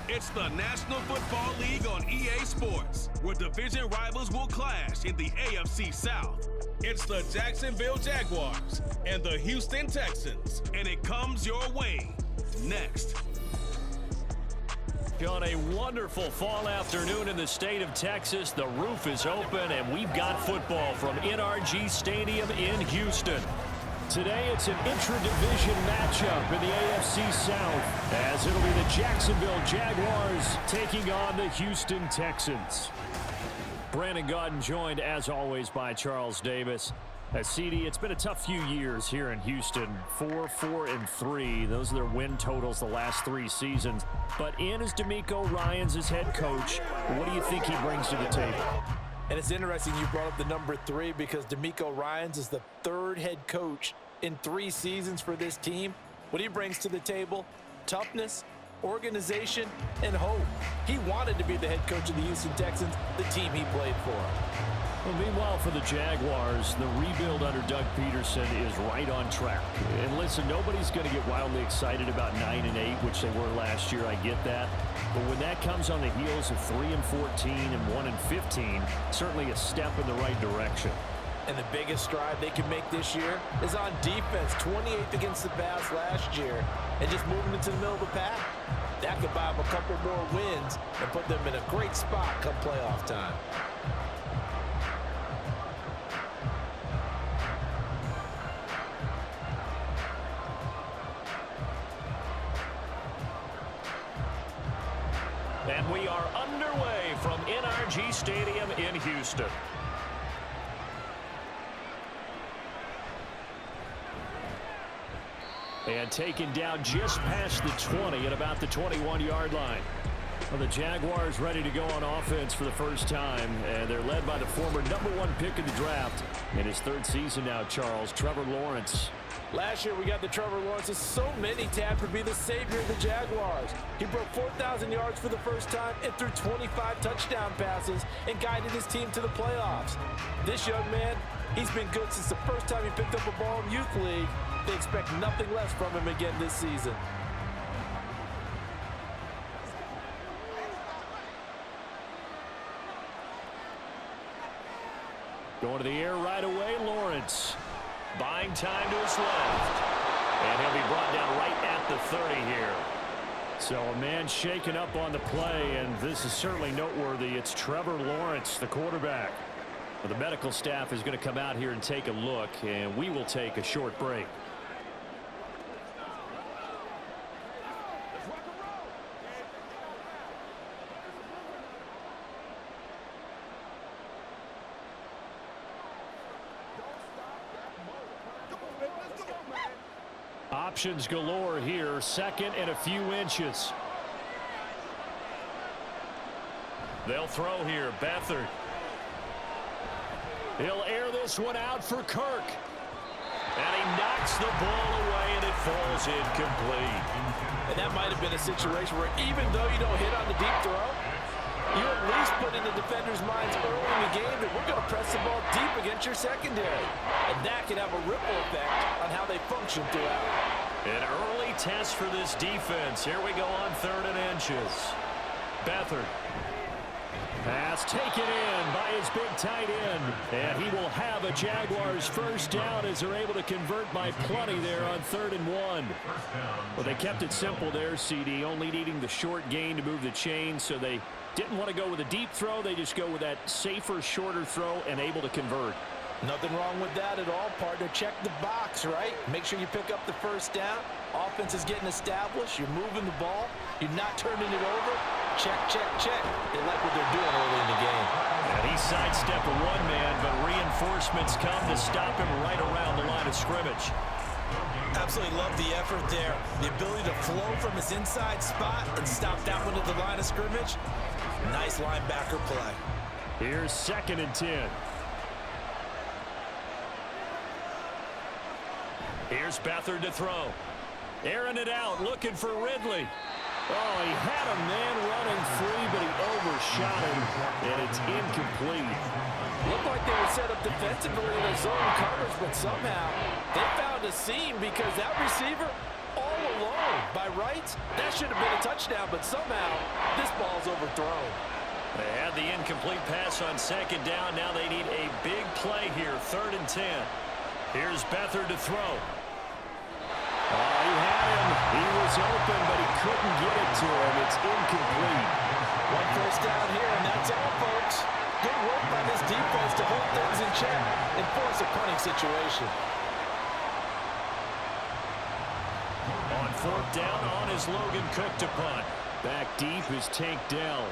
It's the National Football League on EA Sports, where division rivals will clash in the AFC South. It's the Jacksonville Jaguars and the Houston Texans, and it comes your way next. On a wonderful fall afternoon in the state of Texas, the roof is open, and we've got football from NRG Stadium in Houston. Today, it's an intra-division matchup in the AFC South, as it'll be the Jacksonville Jaguars taking on the Houston Texans. Brandon Gaudin joined, as always, by Charles Davis. CD, it's been a tough few years here in Houston. 4-4-3. Those are their win totals the last 3 seasons. But in is D'Amico Ryans as head coach. What do you think he brings to the table? And it's interesting you brought up the number 3 because D'Amico Ryans is the 3rd head coach in 3 seasons for this team. What he brings to the table: toughness, organization, and hope. He wanted to be the head coach of the Houston Texans, the team he played for. Well, meanwhile, for the Jaguars, the rebuild under Doug Peterson is right on track. And listen, nobody's going to get wildly excited about 9-8, which they were last year. I get that. But when that comes on the heels of 3-14 and 1-15, certainly a step in the right direction. And the biggest stride they can make this year is on defense. 28th against the pass last year, and just moving into the middle of the pack. That could buy them a couple more wins and put them in a great spot come playoff time. And we are underway from NRG Stadium in Houston. And taken down just past the 20 at about the 21-yard line. Well, the Jaguars ready to go on offense for the first time, and they're led by the former #1 pick in the draft in his 3rd season now, Charles, Trevor Lawrence. Last year we got the Trevor Lawrences. So many tabbed to be the savior of the Jaguars. He broke 4,000 yards for the first time and threw 25 touchdown passes and guided his team to the playoffs. This young man, he's been good since the first time he picked up a ball in Youth League. They expect nothing less from him again this season. Going to the air right away, Lawrence. Buying time to his left. And he'll be brought down right at the 30 here. So a man shaken up on the play, and this is certainly noteworthy. It's Trevor Lawrence, the quarterback. Well, the medical staff is going to come out here and take a look, and we will take a short break. Options galore here. 2nd and a few inches. They'll throw here. Beathard. He'll air this one out for Kirk. And he knocks the ball away, and it falls incomplete. And that might have been a situation where even though you don't hit on the deep throw, you at least put in the defenders' minds early in the game that we're going to press the ball deep against your secondary. And that can have a ripple effect on how they function throughout. An early test for this defense. Here we go on 3rd and inches. Beathard. Pass taken in by his big tight end. And he will have a Jaguars first down as they're able to convert by plenty there on 3rd and 1. Well, they kept it simple there, CD, only needing the short gain to move the chain, so they didn't want to go with a deep throw. They just go with that safer, shorter throw and able to convert. Nothing wrong with that at all, partner. Check the box, right? Make sure you pick up the first down. Offense is getting established. You're moving the ball. You're not turning it over. Check, check, check. They like what they're doing early in the game. And he sidestepped a one-man, but reinforcements come to stop him right around the line of scrimmage. Absolutely love the effort there. The ability to flow from his inside spot and stop that one at the line of scrimmage. Nice linebacker play. Here's 2nd and 10. Here's Beathard to throw. Airing it out, looking for Ridley. Oh, he had a man running free, but he overshot him, and it's incomplete. Looked like they were set up defensively in a zone coverage, but somehow they found a seam because that receiver all alone. By right, yards. That should have been a touchdown, but somehow this ball's overthrown. They had the incomplete pass on second down. Now they need a big play here, 3rd and 10. Here's Beathard to throw. Oh, he had him. He was open, but he couldn't get it to him. It's incomplete. 1 first down here, and that's all, folks. Good work by this defense to hold things in check and force a punting situation. On 4th down, on is Logan Cook to punt. Back deep is Tank Dell.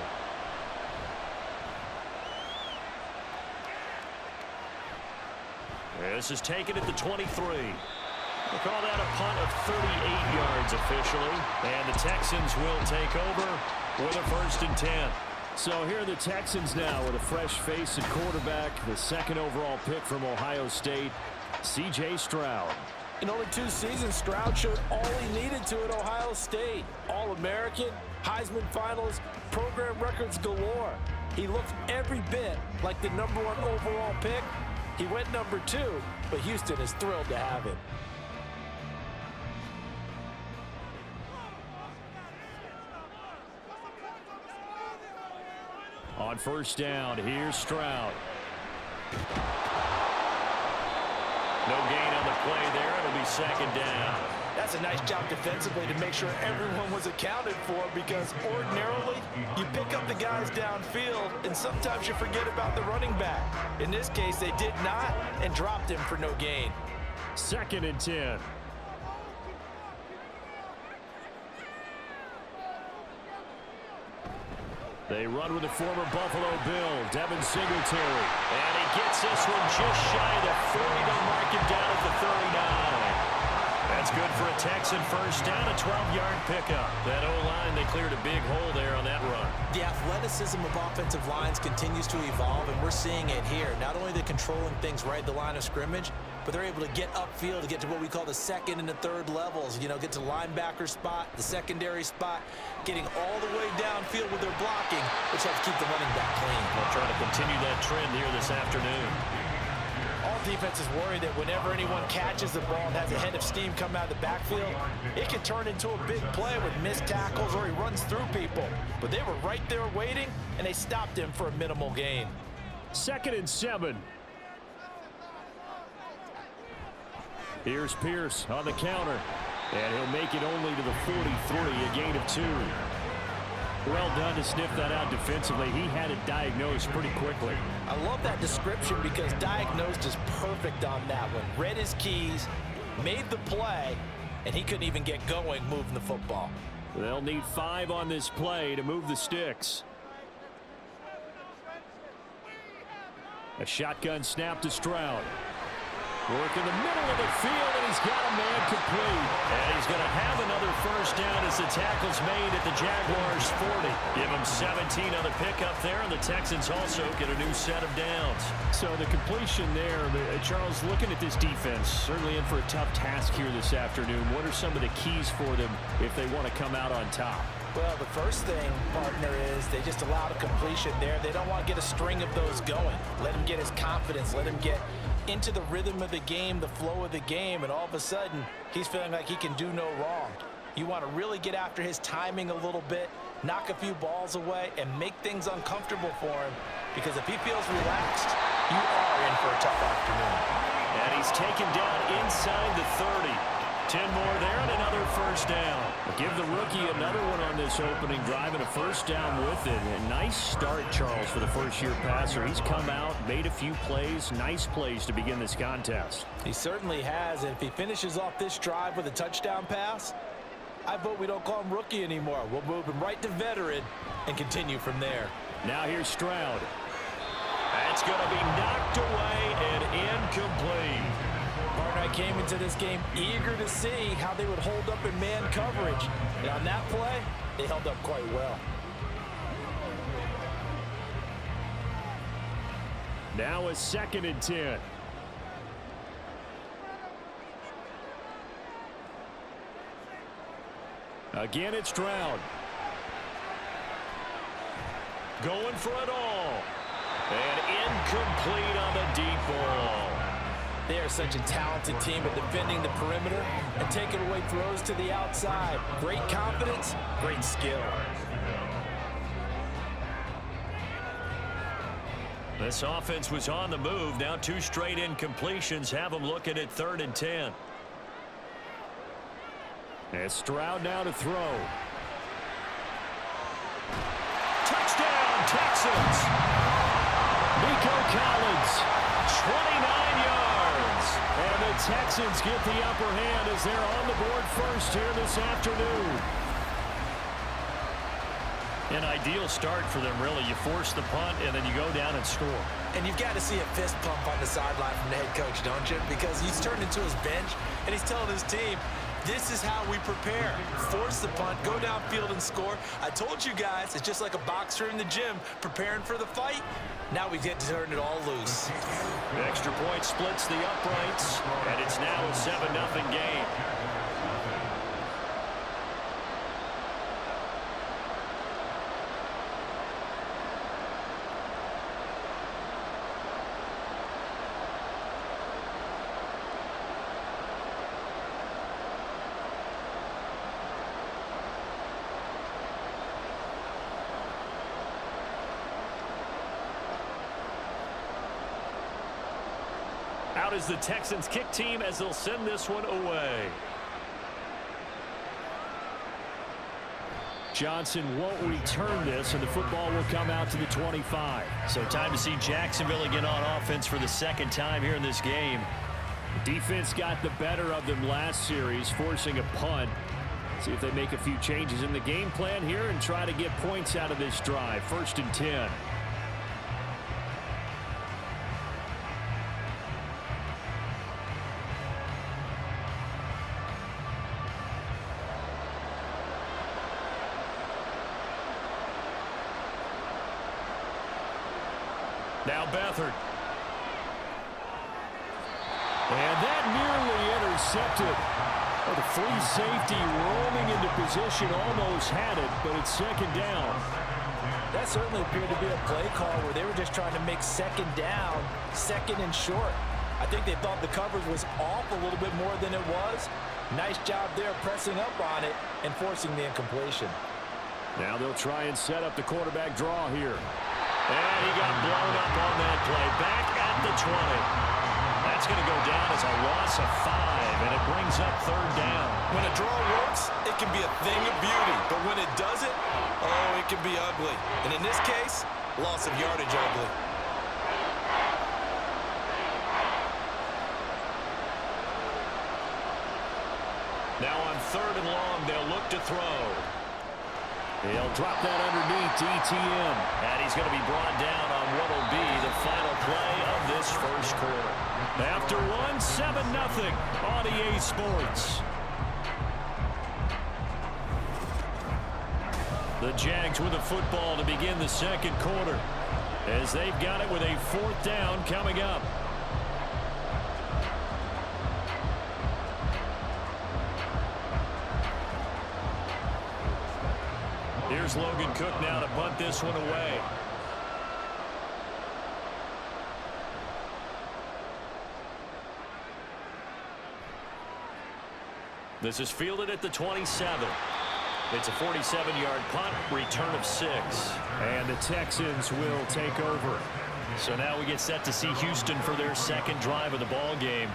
This is taken at the 23. We'll call that a punt of 38 yards officially. And the Texans will take over with a 1st and 10. So here are the Texans now with a fresh face at quarterback. The 2nd overall pick from Ohio State, C.J. Stroud. In only 2 seasons, Stroud showed all he needed to at Ohio State. All-American, Heisman finalist, program records galore. He looked every bit like the #1 overall pick. He went number 2, but Houston is thrilled to have him. On 1st down, here's Stroud. No gain on the play there. It'll be 2nd down. That's a nice job defensively to make sure everyone was accounted for, because ordinarily you pick up the guys downfield and sometimes you forget about the running back. In this case, they did not and dropped him for no gain. 2nd and 10. They run with the former Buffalo Bill, Devin Singletary. And he gets this one just shy of the 40. They'll mark him down at the 39. That's good for a Texan 1st down, a 12-yard pickup. That O-line, they cleared a big hole there on that run. The athleticism of offensive lines continues to evolve, and we're seeing it here. Not only are they controlling things right at the line of scrimmage, but they're able to get upfield to get to what we call the 2nd and the 3rd levels. You know, get to the linebacker spot, the secondary spot, getting all the way downfield with their blocking, which helps keep the running back clean. They'll try to continue that trend here this afternoon. All defenses worry that whenever anyone catches the ball and has a head of steam come out of the backfield, it can turn into a big play with missed tackles or he runs through people. But they were right there waiting, and they stopped him for a minimal gain. 2nd and 7. Here's Pierce on the counter, and he'll make it only to the 43, a gain of 2. Well done to sniff that out defensively. He had it diagnosed pretty quickly. I love that description because diagnosed is perfect on that one. Read his keys, made the play, and he couldn't even get going moving the football. They'll need 5 on this play to move the sticks. A shotgun snap to Stroud. Work in the middle of the field, and he's got a man complete. And he's going to have another 1st down as the tackle's made at the Jaguars' 40. Give him 17 on the pickup there, and the Texans also get a new set of downs. So the completion there, Charles, looking at this defense, certainly in for a tough task here this afternoon. What are some of the keys for them if they want to come out on top? Well, the first thing, partner, is they just allowed a completion there. They don't want to get a string of those going. Let him get his confidence. Let him get into the rhythm of the game, the flow of the game, and all of a sudden, he's feeling like he can do no wrong. You want to really get after his timing a little bit, knock a few balls away, and make things uncomfortable for him, because if he feels relaxed, you are in for a tough afternoon. And he's taken down inside the 30. 10 more there and another 1st down. Give the rookie another one on this opening drive and a 1st down with it. A nice start, Charles, for the first-year passer. He's come out, made a few plays, nice plays to begin this contest. He certainly has, and if he finishes off this drive with a touchdown pass, I vote we don't call him rookie anymore. We'll move him right to veteran and continue from there. Now here's Stroud. That's going to be knocked away and incomplete. Partner, I came into this game eager to see how they would hold up in man coverage. And on that play, they held up quite well. Now a 2nd and 10. Again, it's Stroud. Going for it all. And incomplete on the deep ball. They are such a talented team at defending the perimeter and taking away throws to the outside. Great confidence, great skill. This offense was on the move. Now 2 straight incompletions have them looking at 3rd and 10. And Stroud now to throw. Touchdown, Texans! Nico Collins, 29 yards. And the Texans get the upper hand as they're on the board first here this afternoon. An ideal start for them, really. You force the punt, and then you go down and score. And you've got to see a fist pump on the sideline from the head coach, don't you? Because he's turned into his bench, and he's telling his team, this is how we prepare. Force the punt, go downfield and score. I told you guys, it's just like a boxer in the gym preparing for the fight. Now we get to turn it all loose. The extra point splits the uprights, and it's now a 7-0 game. Out is the Texans kick team as they'll send this one away. Johnson won't return this, and the football will come out to the 25. So time to see Jacksonville again on offense for the 2nd time here in this game. Defense got the better of them last series, forcing a punt. See if they make a few changes in the game plan here and try to get points out of this drive. 1st and 10. Now Beathard. And that nearly intercepted. Oh, the free safety roaming into position almost had it, but it's 2nd down. That certainly appeared to be a play call where they were just trying to make 2nd down, 2nd and short. I think they thought the coverage was off a little bit more than it was. Nice job there pressing up on it and forcing the incompletion. Now they'll try and set up the quarterback draw here. And he got blown up on that play. Back at the 20. That's going to go down as a loss of 5, and it brings up 3rd down. When a draw works, it can be a thing of beauty. But when it doesn't, oh, it can be ugly. And in this case, loss of yardage ugly. Now on 3rd and long, they'll look to throw. He'll drop that underneath to ETN. And he's going to be brought down on what will be the final play of this 1st quarter. After one, 7-0 on EA Sports. The Jags with the football to begin the 2nd quarter, as they've got it with a 4th down coming up. Here's Logan Cook now to bunt this one away. This is fielded at the 27. It's a 47-yard punt, return of 6. And the Texans will take over. So now we get set to see Houston for their 2nd drive of the ball game.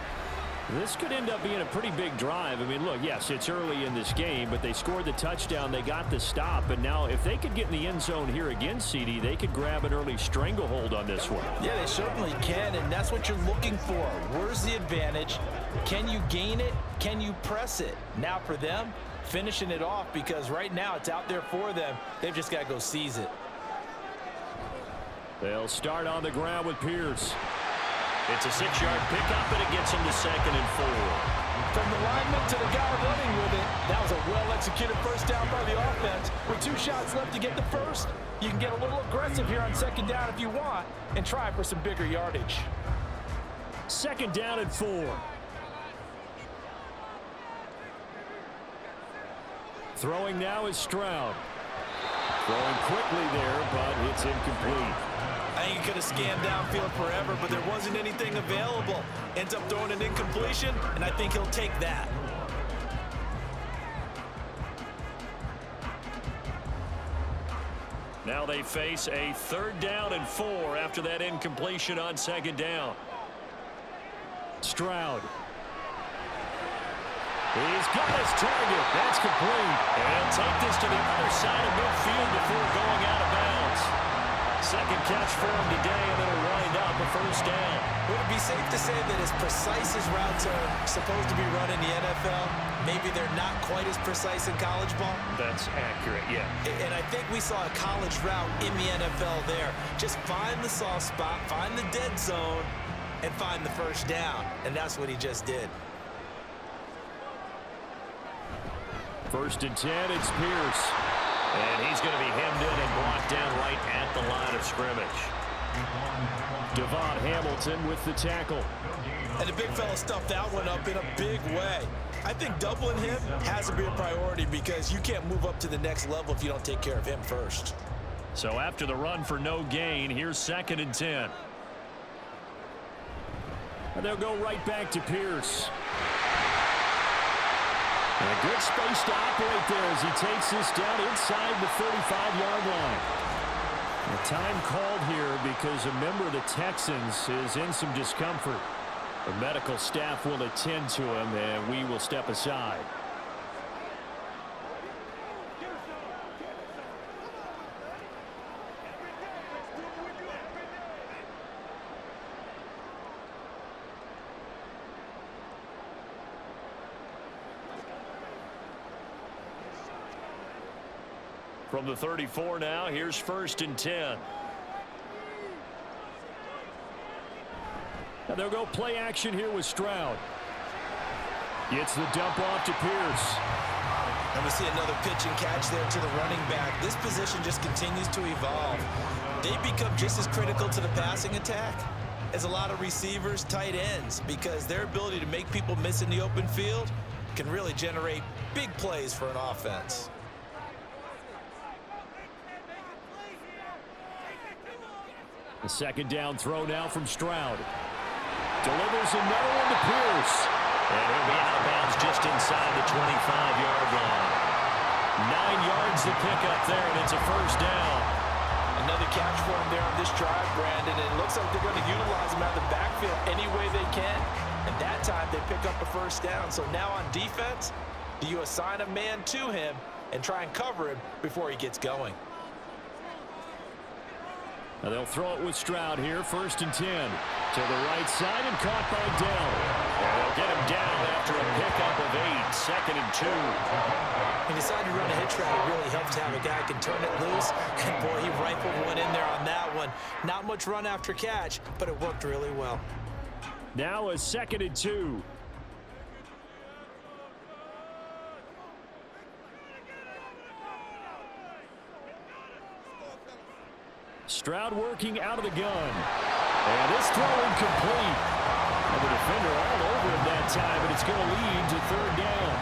This could end up being a pretty big drive. I mean, look, yes, it's early in this game, but they scored the touchdown. They got the stop. And now if they could get in the end zone here again, CD, they could grab an early stranglehold on this one. Yeah, they certainly can, and that's what you're looking for. Where's the advantage? Can you gain it? Can you press it? Now for them, finishing it off, because right now it's out there for them. They've just got to go seize it. They'll start on the ground with Pierce. It's a 6-yard pickup, and it gets him to 2nd and 4. From the lineman to the guy running with it, that was a well-executed 1st down by the offense. With 2 shots left to get the 1st, you can get a little aggressive here on 2nd down if you want and try for some bigger yardage. 2nd down and 4. Throwing now is Stroud. Throwing quickly there, but it's incomplete. I think he could have scanned downfield forever, but there wasn't anything available. Ends up throwing an incompletion, and I think he'll take that. Now they face a 3rd down and 4 after that incompletion on 2nd down. Stroud. He's got his target. That's complete. And he'll take this to the other side of midfield before going out of bounds. 2nd catch for him today, and it'll wind up a 1st down. Would it be safe to say that as precise as routes are supposed to be run in the NFL, maybe they're not quite as precise in college ball? That's accurate, yeah. And I think we saw a college route in the NFL there. Just find the soft spot, find the dead zone, and find the 1st down. And that's what he just did. 1st and 10, it's Pierce. And he's going to be hemmed in and blocked down right at the line of scrimmage. Devon Hamilton with the tackle. And the big fella stuffed that one up in a big way. I think doubling him has to be a priority because you can't move up to the next level if you don't take care of him first. So after the run for no gain, here's 2nd and 10. And they'll go right back to Pierce. And a good space to operate there as he takes this down inside the 35-yard line. The time called here because a member of the Texans is in some discomfort. The medical staff will attend to him, and we will step aside. From the 34 now, here's 1st and 10. And they'll go play action here with Stroud. Gets the dump off to Pierce. And we see another pitch and catch there to the running back. This position just continues to evolve. They become just as critical to the passing attack as a lot of receivers, tight ends, because their ability to make people miss in the open field can really generate big plays for an offense. The 2nd down throw now from Stroud. Delivers another one to Pierce. And he'll be out of bounds just inside the 25-yard line. 9 yards to pick up there, and it's a 1st down. Another catch for him there on this drive, Brandon. And it looks like they're going to utilize him out of the backfield any way they can. And that time they pick up a 1st down. So now on defense, do you assign a man to him and try and cover him before he gets going? Now they'll throw it with Stroud here, 1st and 10. To the right side and caught by Dell. And they'll get him down after a pickup of 8, 2nd and 2. He decided to run a hitch route. It really helps to have a guy who can turn it loose. And boy, he rifled one in there on that one. Not much run after catch, but it worked really well. Now a 2nd and 2. Stroud working out of the gun. And this throw incomplete. And the defender all over him that time, but it's going to lead to 3rd down.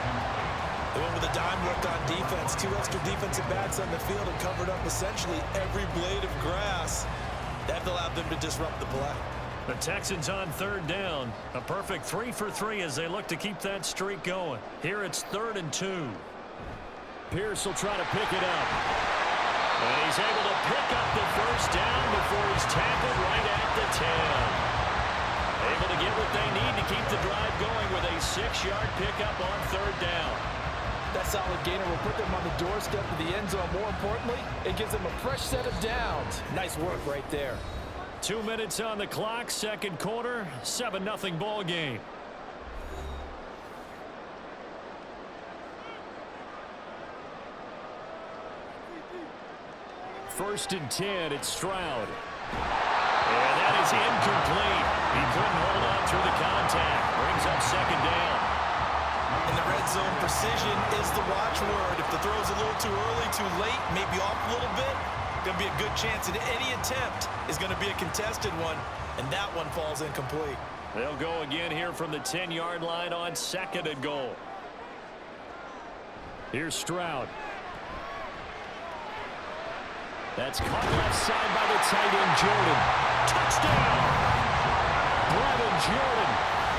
They went with a dime work on defense. 2 extra defensive backs on the field and covered up essentially every blade of grass. That allowed them to disrupt the play. The Texans on 3rd down. A perfect 3 for 3 as they look to keep that streak going. Here it's 3rd and 2. Pierce will try to pick it up. And he's able to pick up the 1st down before he's tackled right at the 10. Able to get what they need to keep the drive going with a 6-yard pickup on 3rd down. That solid gainer will put them on the doorstep of the end zone. More importantly, it gives them a fresh set of downs. Nice work right there. 2 minutes on the clock, 2nd quarter, 7-0 ball game. First and 10, it's Stroud. And that is incomplete. He couldn't hold on through the contact. Brings up 2nd down. In the red zone, precision is the watchword. If the throw's a little too early, too late, maybe off a little bit, going to be a good chance that any attempt is going to be a contested one, and that one falls incomplete. They'll go again here from the 10-yard line on 2nd and goal. Here's Stroud. That's caught left side by the tight end, Jordan. Touchdown! Brevin Jordan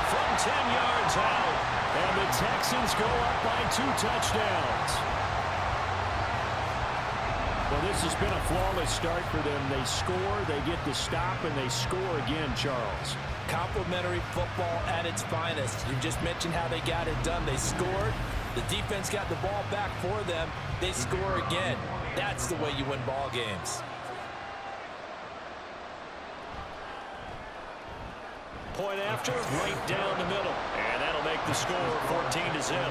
from 10 yards out. And the Texans go up by 2 touchdowns. Well, this has been a flawless start for them. They score, they get the stop, and they score again, Charles. Complimentary football at its finest. You just mentioned how they got it done. They scored. The defense got the ball back for them. They score again. That's the way you win ball games. Point after, right down the middle. And that'll make the score 14-0.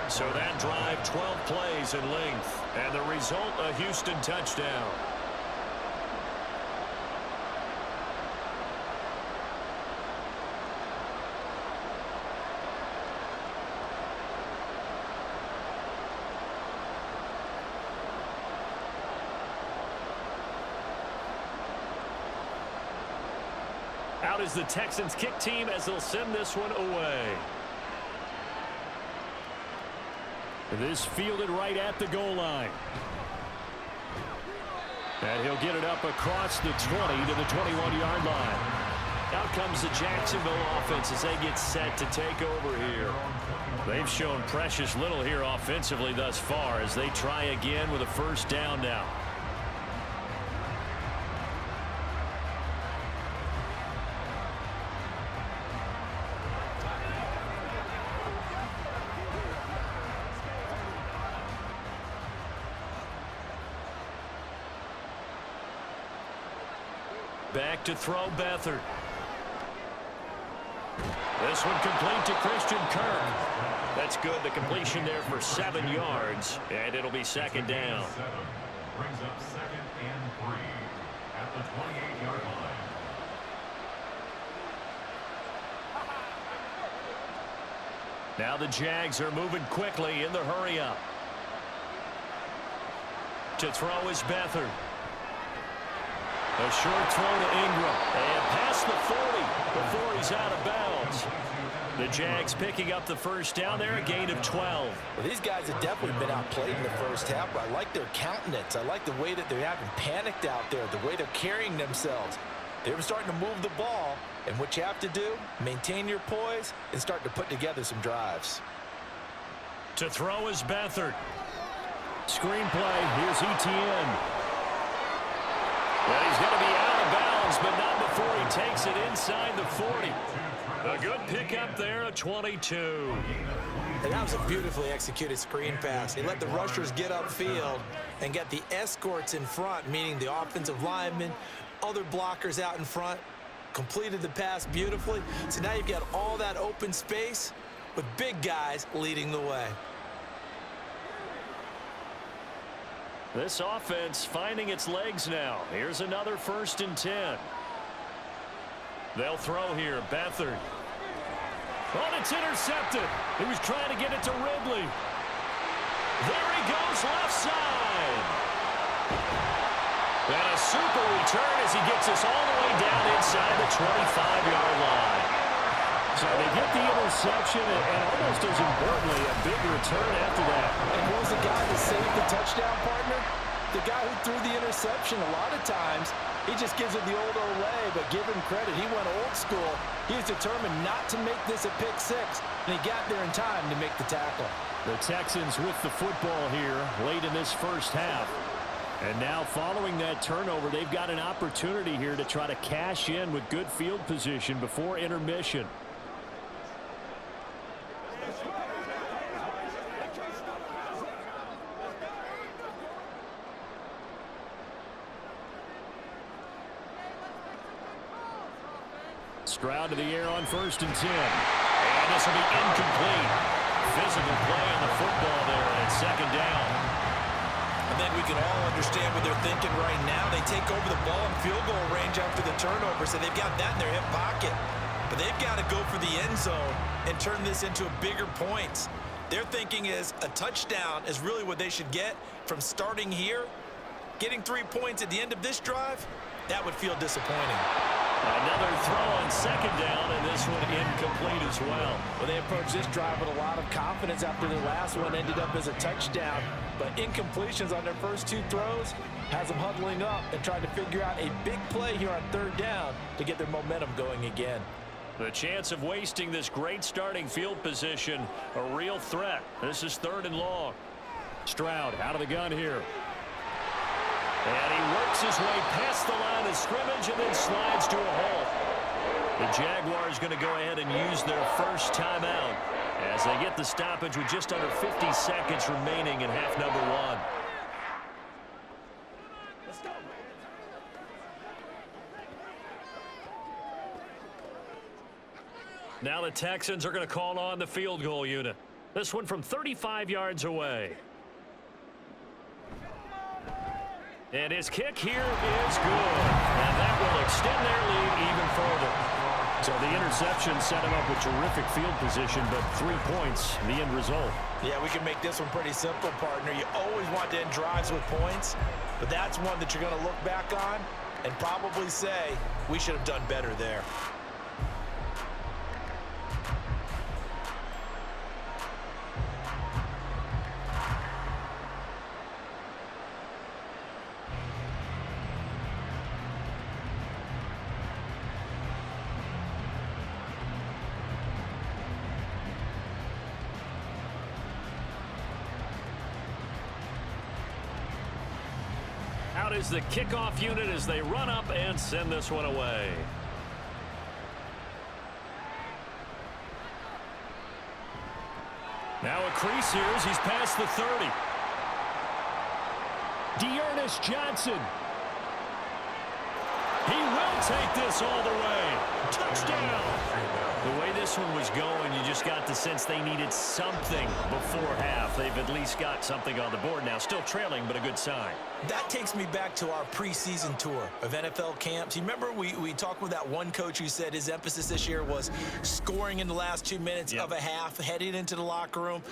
So that drive, 12 plays in length. And the result, a Houston touchdown. Out is the Texans kick team as they'll send this one away. This fielded right at the goal line. And he'll get it up across the 20 to the 21-yard line. Out comes the Jacksonville offense as they get set to take over here. They've shown precious little here offensively thus far as they try again with a first down now. Back to throw Beathard. This one complete to Christian Kirk. That's good. The completion there for 7 yards. And it'll be second down. Brings up 2nd and 3 at the 28-yard line. Now the Jags are moving quickly in the hurry up. To throw is Beathard. A short throw to Ingram. And past the 40 before he's out of bounds. The Jags picking up the first down there, a gain of 12. Well, these guys have definitely been outplayed in the first half, but I like their countenance. I like the way that they're having panicked out there, the way they're carrying themselves. They're starting to move the ball, and what you have to do, maintain your poise and start to put together some drives. To throw is Beathard. Screenplay, here's Etienne. Well, he's going to be out of bounds, but not before he takes it inside the 40. A good pickup there, a 22. And that was a beautifully executed screen pass. They let the rushers get upfield and get the escorts in front, meaning the offensive linemen, other blockers out in front, completed the pass beautifully. So now you've got all that open space with big guys leading the way. This offense finding its legs now. Here's another 1st and 10. They'll throw here. Beathard. Oh, it's intercepted. He was trying to get it to Ridley. There he goes, left side. And a super return as he gets us all the way down inside the 25-yard line. So they get the interception, and almost as importantly, a big return after that. And who was the guy that saved the touchdown, partner? The guy who threw the interception. A lot of times, he just gives it the old Olay, but give him credit. He went old school. He was determined not to make this a pick six, and he got there in time to make the tackle. The Texans with the football here late in this first half. And now following that turnover, they've got an opportunity here to try to cash in with good field position before intermission. Stroud to the air on 1st and 10. And this will be incomplete. Physical play on the football there, and it's second down. I think we can all understand what they're thinking right now. They take over the ball in field goal range after the turnover, so they've got that in their hip pocket. But they've got to go for the end zone and turn this into a bigger points. Their thinking is a touchdown is really what they should get from starting here. Getting 3 points at the end of this drive, that would feel disappointing. Another throw on second down, and this one incomplete as well. Well, they approached this drive with a lot of confidence after their last one ended up as a touchdown. But incompletions on their first two throws has them huddling up and trying to figure out a big play here on third down to get their momentum going again. The chance of wasting this great starting field position, a real threat. This is 3rd and long. Stroud out of the gun here. And he works his way past the line of scrimmage and then slides to a hole. The Jaguars going to go ahead and use their first timeout as they get the stoppage with just under 50 seconds remaining in half number 1. Now the Texans are going to call on the field goal unit. This one from 35 yards away. And his kick here is good. And that will extend their lead even further. So the interception set him up with terrific field position, but 3 points, the end result. Yeah, we can make this one pretty simple, partner. You always want to end drives with points, but that's one that you're going to look back on and probably say, we should have done better there. Out is the kickoff unit as they run up and send this one away. Now a crease here as he's past the 30. Dearness Johnson. He will take this all the way. Touchdown. The way this one was going, you just got the sense they needed something before half. They've at least got something on the board now. Still trailing, but a good sign. That takes me back to our preseason tour of NFL camps. You remember we talked with that one coach who said his emphasis this year was scoring in the last 2 minutes of a half, heading into the locker room.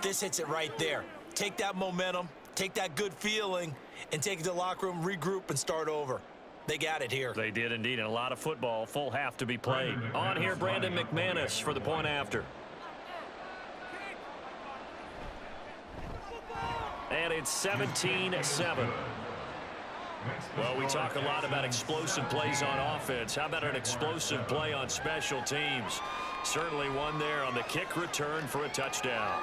This hits it right there. Take that momentum, take that good feeling, and take it to the locker room, regroup, and start over. They got it here. They did indeed, and a lot of football, full half to be played. On here, Brandon McManus for the point after. And it's 17-7. Well, we talk a lot about explosive plays on offense. How about an explosive play on special teams? Certainly one there on the kick return for a touchdown.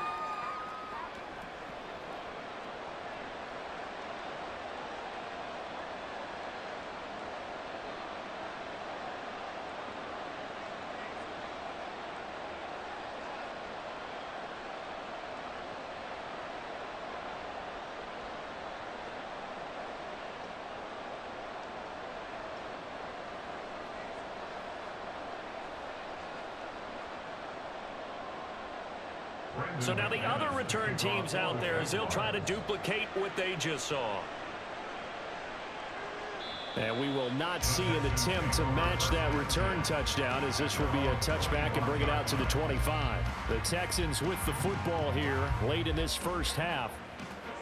So now the other return teams out there as they'll try to duplicate what they just saw. And we will not see an attempt to match that return touchdown as this will be a touchback and bring it out to the 25. The Texans with the football here late in this first half.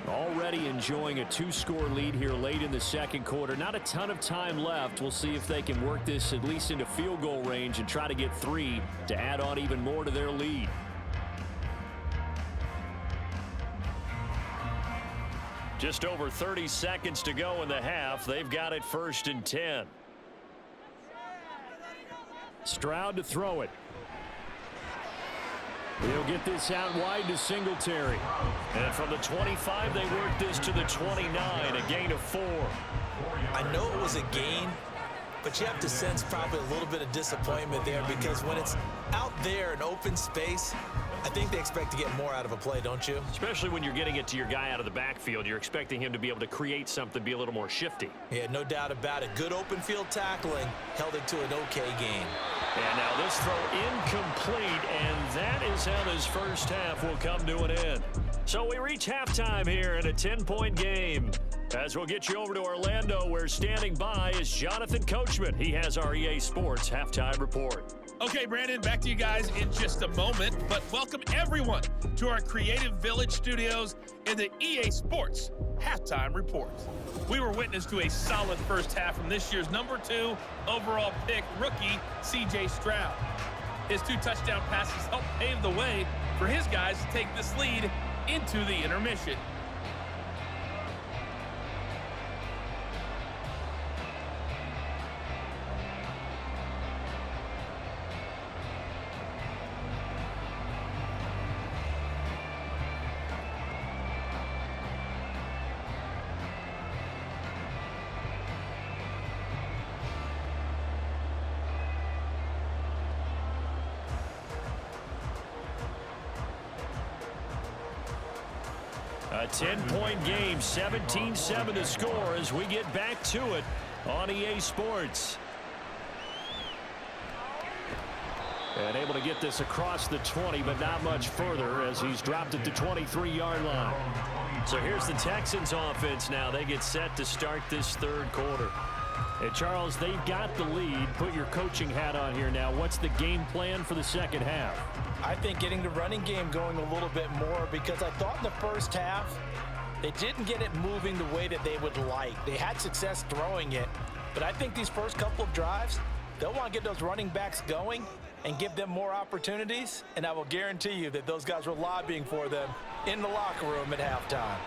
Already enjoying a 2-score lead here late in the second quarter. Not a ton of time left. We'll see if they can work this at least into field goal range and try to get 3 to add on even more to their lead. Just over 30 seconds to go in the half. They've got it 1st and 10. Stroud to throw it. He'll get this out wide to Singletary. And from the 25, they work this to the 29, a gain of 4. I know it was a gain, but you have to sense probably a little bit of disappointment there because when it's out there in open space, I think they expect to get more out of a play, don't you? Especially when you're getting it to your guy out of the backfield. You're expecting him to be able to create something, be a little more shifty. Yeah, no doubt about it. Good open field tackling held it to an okay gain. And now this throw incomplete, and that is how this first half will come to an end. So we reach halftime here in a 10-point game. As we'll get you over to Orlando, where standing by is Jonathan Coachman. He has our EA Sports Halftime Report. Okay, Brandon, back to you guys in just a moment, but welcome everyone to our Creative Village studios in the EA Sports Halftime Report. We were witness to a solid first half from this year's #2 overall pick rookie, C.J. Stroud. His 2 touchdown passes helped pave the way for his guys to take this lead into the intermission. A 10-point game, 17-7 the score as we get back to it on EA Sports. And able to get this across the 20, but not much further as he's dropped at the 23-yard line. So here's the Texans offense now. They get set to start this third quarter. And Charles, they've got the lead. Put your coaching hat on here now. What's the game plan for the second half? I think getting the running game going a little bit more, because I thought in the first half they didn't get it moving the way that they would like. They had success throwing it, but I think these first couple of drives, they'll want to get those running backs going and give them more opportunities, and I will guarantee you that those guys were lobbying for them in the locker room at halftime.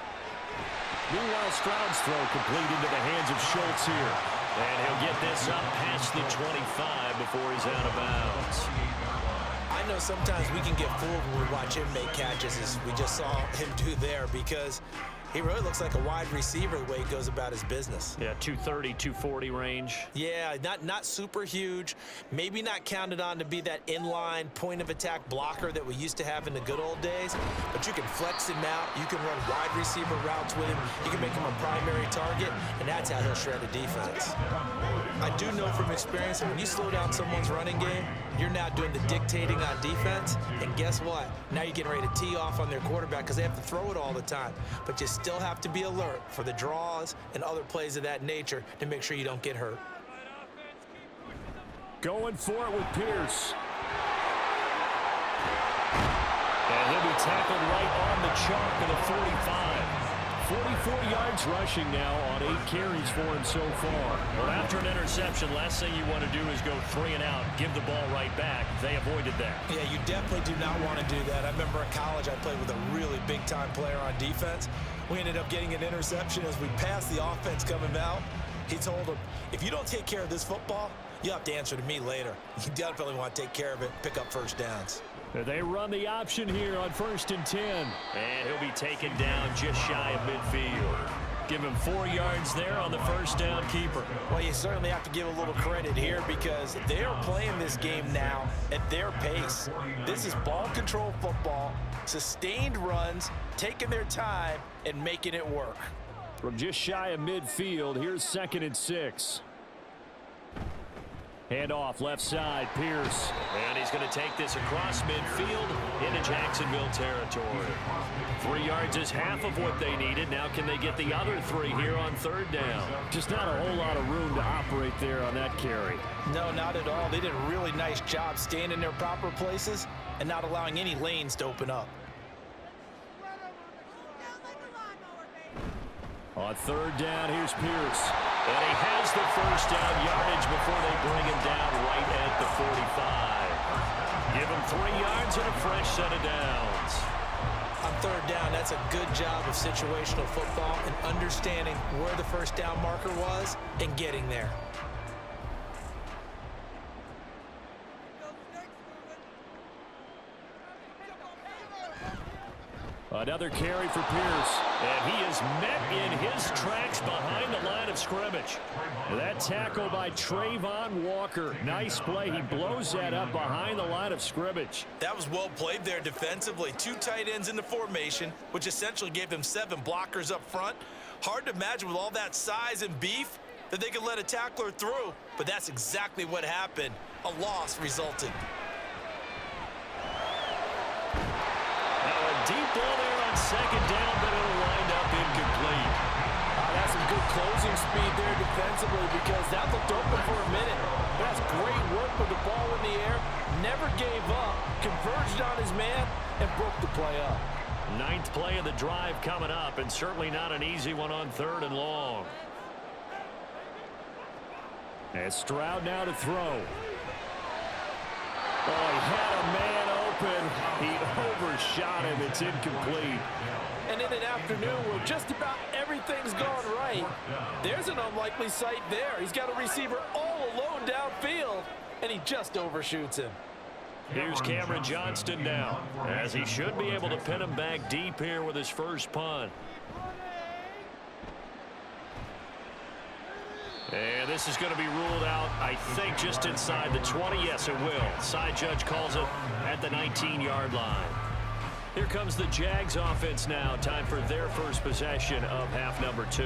Meanwhile, Stroud's throw complete into the hands of Schultz here. And he'll get this up past the 25 before he's out of bounds. I know sometimes we can get fooled when we watch him make catches, as we just saw him do there, because he really looks like a wide receiver the way he goes about his business. Yeah, 230, 240 range. Yeah, not super huge. Maybe not counted on to be that inline point-of-attack blocker that we used to have in the good old days, but you can flex him out. You can run wide receiver routes with him. You can make him a primary target, and that's how he'll shred a defense. I do know from experience that when you slow down someone's running game, you're now doing the dictating on defense, and guess what? Now you're getting ready to tee off on their quarterback because they have to throw it all the time. But you still have to be alert for the draws and other plays of that nature to make sure you don't get hurt. Going for it with Pierce. And he'll be tackled right on the chalk of the 45. 44 yards rushing now on 8 carries for him so far. Well, after an interception, last thing you want to do is go 3 and out, give the ball right back. They avoided that. Yeah, you definitely do not want to do that. I remember in college I played with a really big-time player on defense. We ended up getting an interception as we passed the offense coming out. He told him, if you don't take care of this football, you'll have to answer to me later. You definitely want to take care of it, pick up first downs. They run the option here on 1st and 10. And he'll be taken down just shy of midfield. Give him 4 yards there on the first down keeper. Well, you certainly have to give a little credit here because they are playing this game now at their pace. This is ball control football, sustained runs, taking their time, and making it work. From just shy of midfield, here's 2nd and 6. Hand off left side, Pierce. And he's going to take this across midfield into Jacksonville territory. 3 yards is half of what they needed. Now can they get the other 3 here on 3rd down? Just not a whole lot of room to operate there on that carry. No, not at all. They did a really nice job staying in their proper places and not allowing any lanes to open up. On 3rd down, here's Pierce. And he has the first down yardage before they bring him down right at the 45. Give him 3 yards and a fresh set of downs. On 3rd down, that's a good job of situational football and understanding where the first down marker was and getting there. Another carry for Pierce, and he is met in his tracks behind the line of scrimmage. That tackle by Trayvon Walker. Nice play. He blows that up behind the line of scrimmage. That was well played there defensively. 2 tight ends in the formation, which essentially gave them 7 blockers up front. Hard to imagine with all that size and beef that they could let a tackler through, but that's exactly what happened. A loss resulted. Deep ball there on 2nd down, but it'll wind up incomplete. That's some good closing huge speed there defensively because that looked open for a minute. That's great work with the ball in the air. Never gave up, converged on his man, and broke the play up. Ninth play of the drive coming up, and certainly not an easy one on 3rd and long. And Stroud now to throw. Oh, he had a man open. He overshot him. It's incomplete. And in an afternoon where just about everything's gone right, there's an unlikely sight there. He's got a receiver all alone downfield, and he just overshoots him. Here's Cameron Johnston now, as he should be able to pin him back deep here with his first punt. And this is going to be ruled out, I think, just inside the 20. Yes, it will. Side judge calls it at the 19-yard line. Here comes the Jags offense now. Time for their first possession of half number 2.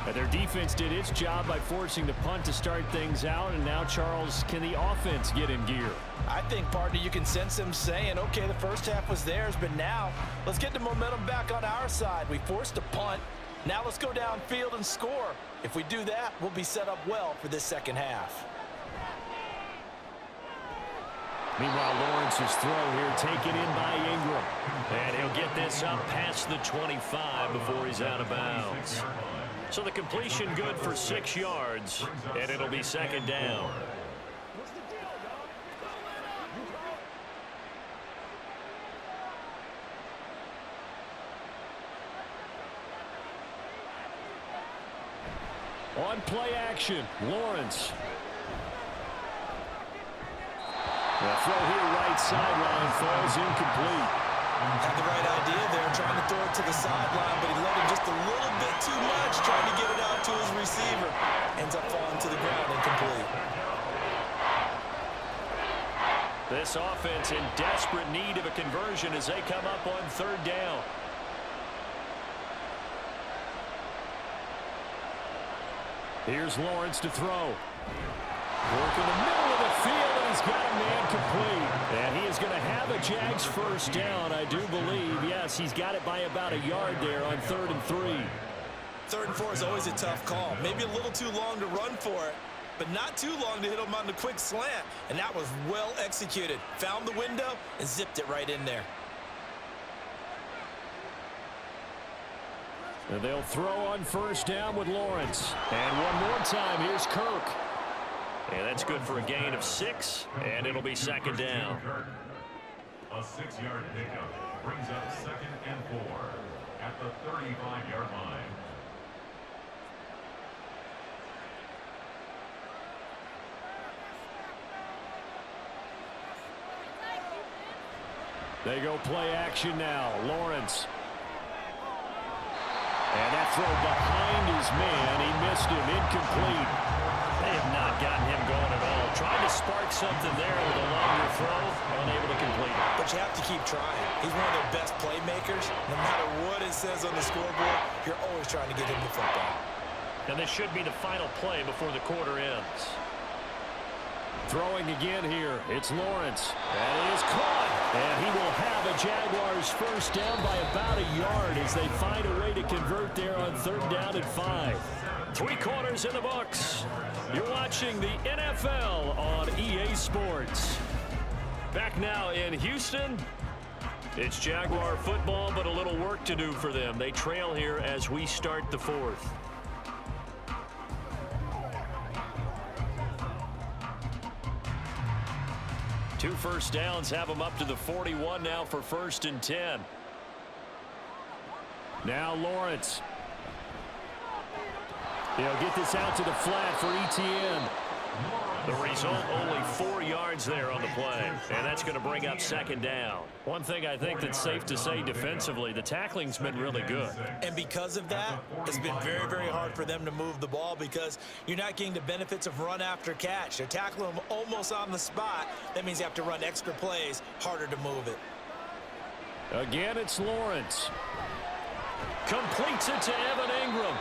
And their defense did its job by forcing the punt to start things out. And now, Charles, can the offense get in gear? I think, partner, you can sense them saying, okay, the first half was theirs, but now let's get the momentum back on our side. We forced a punt. Now let's go downfield and score. If we do that, we'll be set up well for this second half. Meanwhile, Lawrence's throw here taken in by Ingram. And he'll get this up past the 25 before he's out of bounds. So the completion good for 6 yards, and it'll be second down. On play action, Lawrence. The throw here right sideline falls incomplete. Had the right idea there, trying to throw it to the sideline, but he let him just a little bit too much, trying to get it out to his receiver. Ends up falling to the ground incomplete. This offense in desperate need of a conversion as they come up on 3rd down. Here's Lawrence to throw. Work in the middle of the field, and he's got a man complete. And he is going to have a Jags first down, I do believe. Yes, he's got it by about a yard there on 3rd and 3. 3rd and 4 is always a tough call. Maybe a little too long to run for it, but not too long to hit him on the quick slant. And that was well executed. Found the window and zipped it right in there. And they'll throw on 1st down with Lawrence. And one more time, here's Kirk. And that's good for a gain of 6, and it'll be second down. A 6-yard pickup brings up 2nd and 4 at the 35-yard line. They go play action now. Lawrence. And that throw behind his man. He missed him. Incomplete. They have not gotten him going at all. Trying to spark something there with a longer throw. Unable to complete it. But you have to keep trying. He's one of their best playmakers. No matter what it says on the scoreboard, you're always trying to get him the football. And this should be the final play before the quarter ends. Throwing again here. It's Lawrence. And it is caught. And he will have a Jaguars first down by about a yard as they find a way to convert there on 3rd down and 5. 3 quarters in the books. You're watching the NFL on EA Sports. Back now in Houston. It's Jaguar football, but a little work to do for them. They trail here as we start the 4th. Two first downs have them up to the 41 now for 1st and 10. Now Lawrence. He'll get this out to the flat for Etienne. The result, only 4 yards there on the play. And that's going to bring up 2nd down. One thing I think that's safe to say defensively, the tackling's been really good. And because of that, it's been very, very hard for them to move the ball because you're not getting the benefits of run after catch. They're tackling them almost on the spot. That means you have to run extra plays, harder to move it. Again, it's Lawrence. Completes it to Evan Ingram.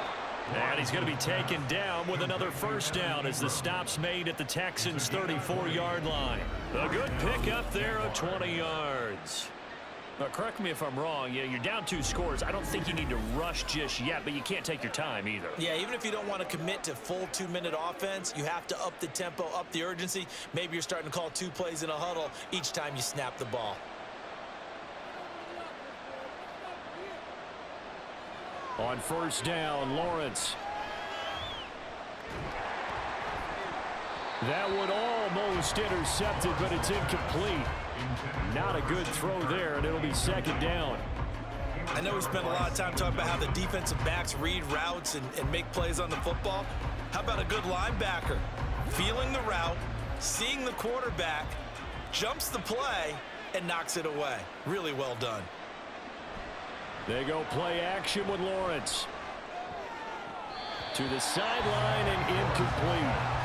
And he's going to be taken down with another first down as the stop's made at the Texans' 34-yard line. A good pickup there of 20 yards. Correct me if I'm wrong. Yeah, you're down 2 scores. I don't think you need to rush just yet, but you can't take your time either. Yeah, even if you don't want to commit to full 2-minute offense, you have to up the tempo, up the urgency. Maybe you're starting to call 2 plays in a huddle each time you snap the ball. On first down, Lawrence. That one almost intercepted, but it's incomplete. Not a good throw there, and it'll be second down. I know we spent a lot of time talking about how the defensive backs read routes and make plays on the football. How about a good linebacker? Feeling the route, seeing the quarterback, jumps the play, and knocks it away. Really well done. They go play action with Lawrence. To the sideline and incomplete.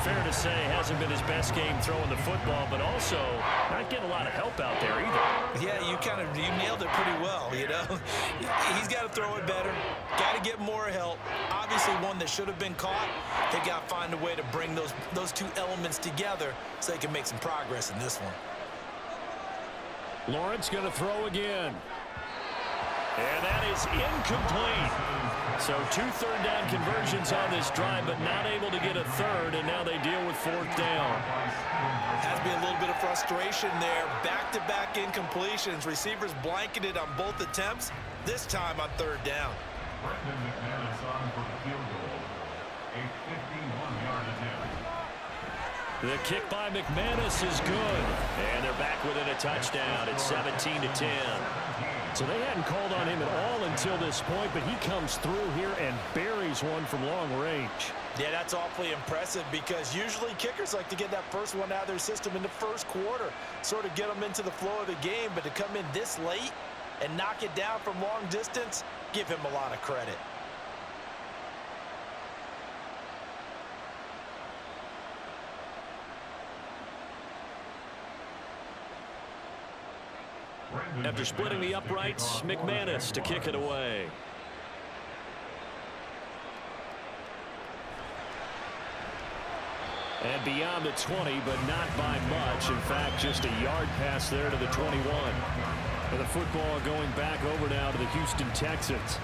Fair to say, hasn't been his best game throwing the football, but also not getting a lot of help out there either. Yeah, you nailed it pretty well, you know. He's got to throw it better, got to get more help. Obviously one that should have been caught. They got to find a way to bring those 2 elements together so they can make some progress in this one. Lawrence going to throw again. And that is incomplete. So 2 third-down conversions on this drive, but not able to get a third, and now they deal with 4th down. Has to be a little bit of frustration there. Back-to-back incompletions. Receivers blanketed on both attempts, this time on 3rd down. Brendan McManus on for the field goal. A 51-yard attempt. The kick by McManus is good. And they're back within a touchdown. It's 17-10. So they hadn't called on him at all until this point, but he comes through here and buries one from long range. Yeah, that's awfully impressive because usually kickers like to get that first one out of their system in the first quarter, sort of get them into the flow of the game, but to come in this late and knock it down from long distance, give him a lot of credit. After splitting the uprights, McManus to kick it away. And beyond the 20, but not by much. In fact, just a yard pass there to the 21. And the football going back over now to the Houston Texans.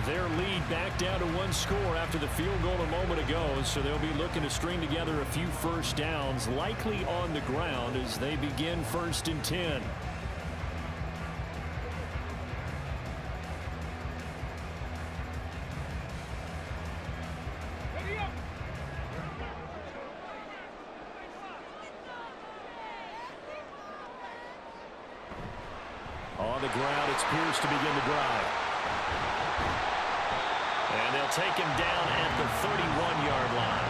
Their lead back down to 1 score after the field goal a moment ago. So they'll be looking to string together a few first downs, likely on the ground as they begin 1st and 10. On the ground, it's Pierce to begin the drive. And they'll take him down at the 31-yard line.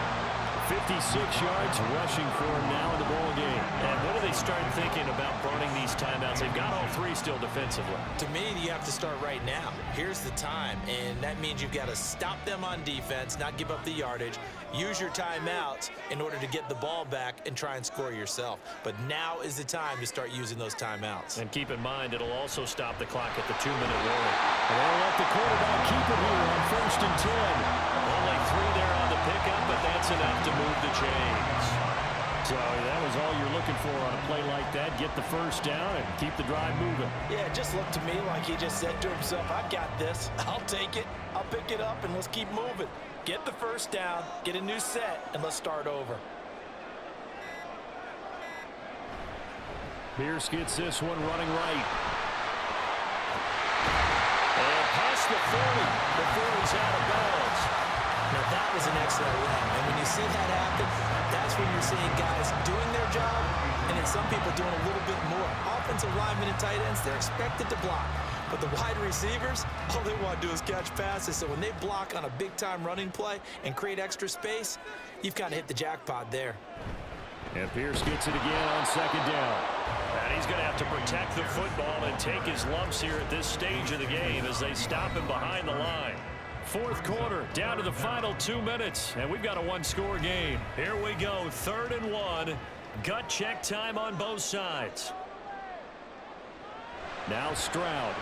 56 yards rushing for him now in the ball game. And what do they start thinking about burning these timeouts? They've got all 3 still defensively. To me, you have to start right now. Here's the time, and that means you've got to stop them on defense, not give up the yardage, use your timeouts in order to get the ball back and try and score yourself. But now is the time to start using those timeouts. And keep in mind, it'll also stop the clock at the 2-minute warning. They'll let the quarterback keep it here on 1st and 10. Only 3 there on the pickup, but that's enough to move the chains. So that was all you're looking for on a play like that. Get the first down and keep the drive moving. Yeah, it just looked to me like he just said to himself, I've got this. I'll take it. I'll pick it up, and let's keep moving. Get the first down, get a new set, and let's start over. Pierce gets this one running right. And past the 40 before he's out of bounds. Now that was an excellent run, and when you see that happen, that's when you're seeing guys doing their job, and then some people doing a little bit more. Offensive linemen and tight ends, they're expected to block. But the wide receivers, all they want to do is catch passes. So when they block on a big-time running play and create extra space, you've kind of hit the jackpot there. And Pierce gets it again on 2nd down. And he's going to have to protect the football and take his lumps here at this stage of the game as they stop him behind the line. 4th quarter, down to the final 2 minutes, and we've got a 1-score game. Here we go, 3rd and 1. Gut check time on both sides. Now Stroud.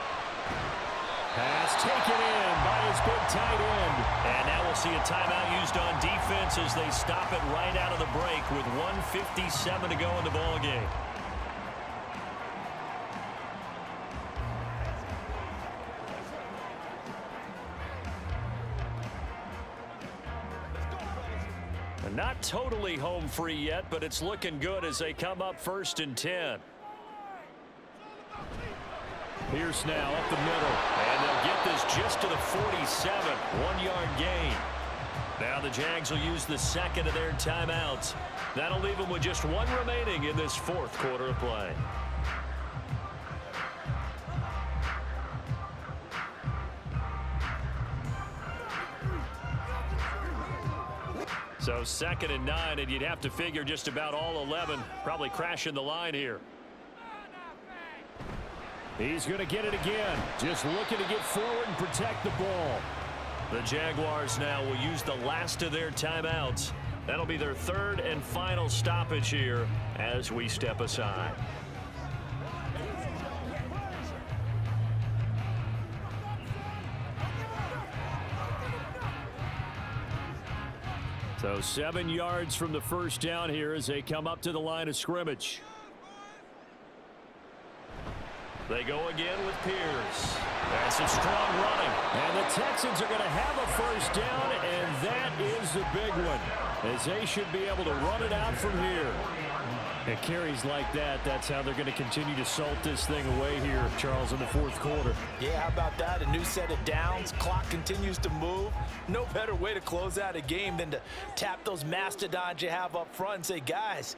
Pass taken in by his big tight end. And now we'll see a timeout used on defense as they stop it right out of the break with 1:57 to go in the ball game. Not totally home free yet, but it's looking good as they come up 1st and 10. Pierce now up the middle, and they'll get this just to the 47, 1-yard gain. Now the Jags will use the second of their timeouts. That'll leave them with just one remaining in this 4th quarter of play. So 2nd and 9, and you'd have to figure just about all 11 probably crashing the line here. He's going to get it again. Just looking to get forward and protect the ball. The Jaguars now will use the last of their timeouts. That'll be their 3rd and final stoppage here as we step aside. So 7 yards from the first down here as they come up to the line of scrimmage. They go again with Pierce. That's some strong running. And the Texans are going to have a first down, and that is the big one, as they should be able to run it out from here. And carries like that, that's how they're going to continue to salt this thing away here, Charles, in the 4th quarter. Yeah, how about that? A new set of downs. Clock continues to move. No better way to close out a game than to tap those mastodons you have up front and say, guys,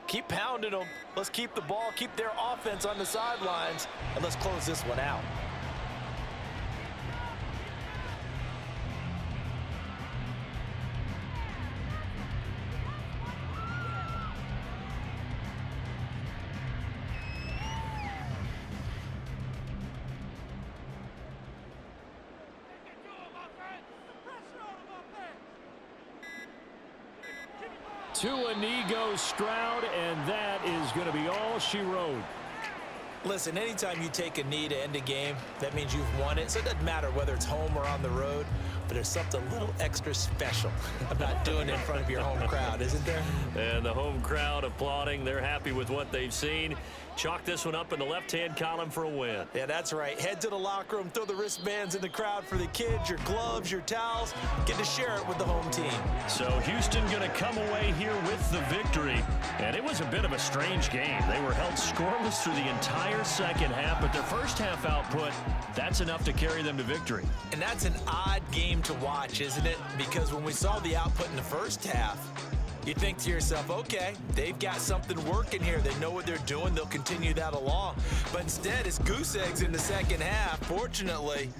keep pounding them. Let's keep the ball, keep their offense on the sidelines, and let's close this one out. To Inigo Stroud, and that is going to be all she wrote. Listen, anytime you take a knee to end a game, that means you've won it. So it doesn't matter whether it's home or on the road, but there's something a little extra special about doing it in front of your home crowd, isn't there? And the home crowd applauding. They're happy with what they've seen. Chalk this one up in the left-hand column for a win. Yeah, that's right. Head to the locker room, throw the wristbands in the crowd for the kids, your gloves, your towels. Get to share it with the home team. So Houston going to come away here with the victory. And it was a bit of a strange game. They were held scoreless through the entire second half, but their first half output, that's enough to carry them to victory. And that's an odd game to watch, isn't it? Because when we saw the output in the first half, you think to yourself, okay, they've got something working here. They know what they're doing. They'll continue that along. But instead, it's goose eggs in the second half. Fortunately,